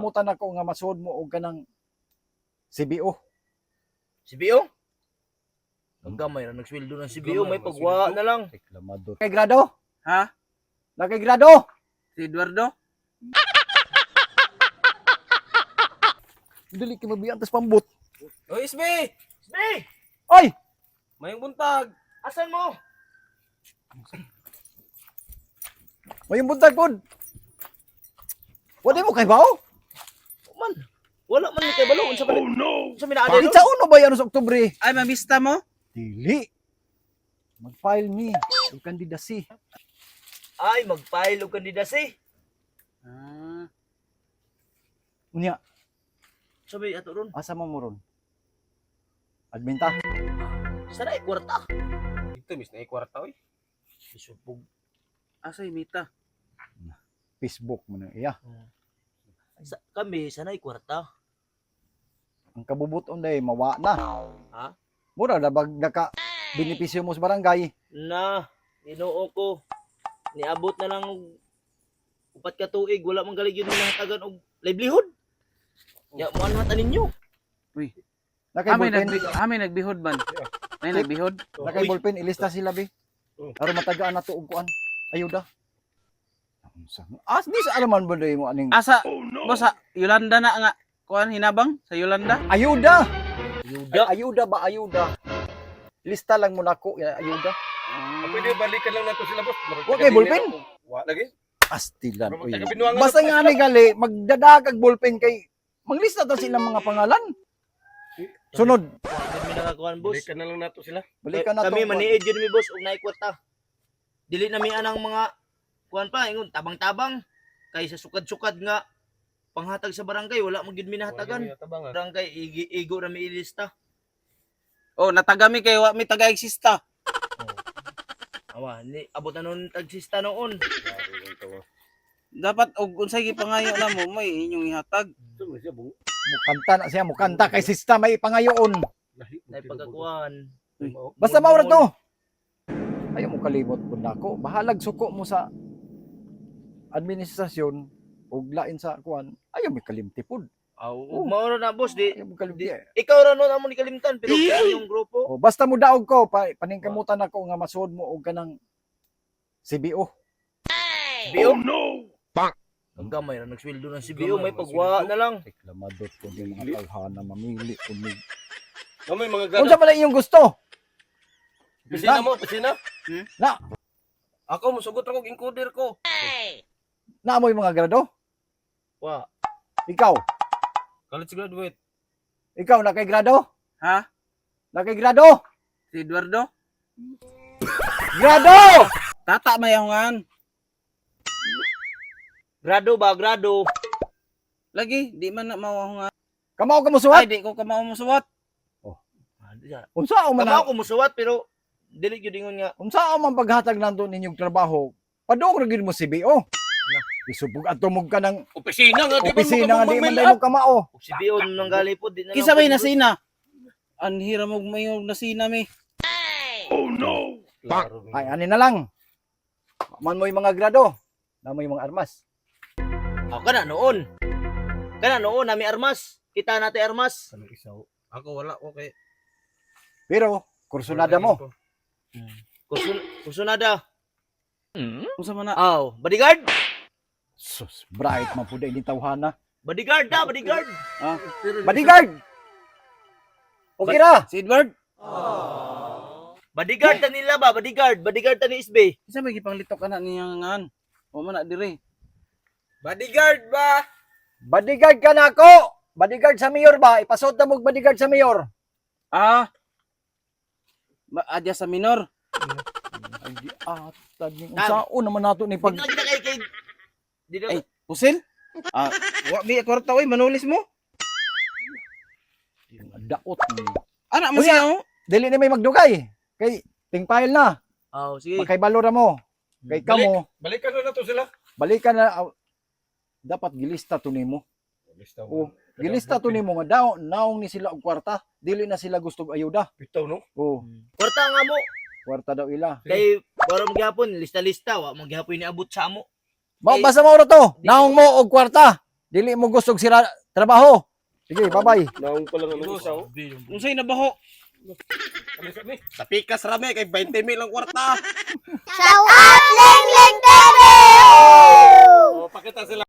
Mutan ako nga masud mo og kanang CBO. CBO? Ang gamay ra nagsweldo ng CBO, may pagwa na lang. Reklamador. Kay grado? Ha? Kay grado? Si Eduardo? Dili kay mabiyan tas pambot. O Isbe! Isbe! Oy! Mayong buntag! Asan mo? Mayong buntag pod. Wala mo kay bao? Man, wala man ni kay balo. Unsa man? Oh no! Unsa man naa Sa uno ba yan sa Oktubre? Ay, mabista mo? Dili. Mag-file me og candidacy. Ay, mag-file og kandidasi. Ah. Unya, Sabi ato ron. asa mo ron? Admin ta. Sana ay kwarta. Ito, mis na ikwarta, oy. Isupog. Asa imita? Facebook mo na iya. Kami sana ay kwarta. Ang kabubuton day mawa na. Ha? Mura na bag naka benepisyo mo sa barangay. Na, Ginoo ko. Niabot na lang og upat ka tuig, wala man galig yun nahatagan og livelihood. Ya, mo anhatan ninyo. Uy. Nakay ballpen. Ami nagbihod man. May nagbihod. Nakay ballpen ilista sila bi. Aron matagaan nato og kuan. Ayuda. Di sa alaman ba day mo aning Asa? Boss, sa Yolanda na nga. Kuan hinabang sa Yolanda? ayuda. Yuda. Ayuda ba ayuda? Lista lang mo nako ayuda. Pwede balikan lang nato sila, boss. Wa kay ballpen. Wa lagi. Astilan oy. Binuangan Basta nga ni gali magdadagag ballpen kay manglista ta sila mga pangalan. Sunod, Kami nakakuan, boss. Balikan na lang nato sila. balikan na Kami to. maniid yun mi boss og naay kwarta. Dili nami anang mga kuan pa ingon tabang-tabang kay sa sukad-sukad nga panghatag sa barangay wala mo gid minahatagan. Tabangan. Barangay igo ra mi ilista. Oh, natagami kay wa mi taga-eksista. Awa, ni abot na nun tagsista noon. Dapat og unsay gipangayo na mo may inyong ihatag. Mukanta na siya, mukanta kay sista may pangayoon. Nay pagkakuan. Basta maura to. Ayaw mo kalimot pud nako. Bahalag suko mo sa administrasyon ug lain sa kuan. Ayaw mi kalimti pud. Ug mao na boss di, Ayaw mo kalimti. ikaw ra nun amo ni kalimtan pero kaya yung grupo. O basta mo daog ko paningkamutan ako nga masud mo og kanang CBO. CBO? no. Ang gamay ra nagsweldo ng CBO, may pagwa na lang. Reklamador ko di mga tawhana mamili kunig. May mga gana. Unsa man lang inyong gusto? Pisina mo, pisina. Na, Ako, musugot ako, encoder ko. na mo yung mga grado? Wa. Ikaw, College graduate. ikaw na kay grado? Ha? Na kay grado? Si Eduardo? Grado! Tata mayahungan. Grado ba, grado? Lagi, di man na mawahungan. Kamao ka musuwat? Ay, di ko kamao musuwat. Unsa man Tama ako musuwat pero dili gyud ingon nga unsa man paghatag nanto ninyong trabaho? Padung ra gyud mo CBO. Isubog atumog ka ng Opisina nga, di ba opisina nga di man mag-mail tayo kamao. og CBO nang gali po di na. Kisa may nasina. Anhira mo mayong nasina mi. Ay, ani na lang. Man mo yung mga grado. Na mo yung mga armas. Kana noon. Kana noon nami armas. Kita natin armas. Ako wala, okay. Pero, kursunada mo. Kusunada. Unsa man na? Aw, bodyguard. Sus, bright man po dahil ni tawhana. Bodyguard da, bodyguard. Bodyguard! Okay ra. Si Edward? Bodyguard ta nila ba? Bodyguard. Bodyguard ta ni Isbe. Kisa may gipanglitok ka na niyang ngan. O man na dire. Bodyguard ba? Bodyguard ka na ako! Bodyguard sa mayor ba? Ipasot na mo bodyguard sa mayor. Ah. Adya sa minor. Ay, di atad ni unsaon naman nato ni pag... Di na kita kay Di na. Ay, pusil? Ah, wa mi kwarta oy manulis mo. Daot ni. Ana mo Unya. siya oh. Dili na may magdugay. Kay, tingpile na. Aw, sige. Magkaibalo ra mo. Kay kamo, Balikan na nato sila. balikan na. Dapat gilista to nimo. Oh, gilista to nimo nga daw naong ni sila og kwarta. Dili na sila gusto og ayuda. Bitaw, no? Oh, Kwarta nga mo. kwarta daw ila. Kay para magyapon lista-lista wa magyapon ni abot sa amo. Basta mo ra to. Naong mo og kwarta. Dili mo gusto sila trabaho. Sige, bye-bye. Naong pa lang ano isa. Unsay nabaho? Sa pikas rame kay 20 mil ang kwarta. Shout out!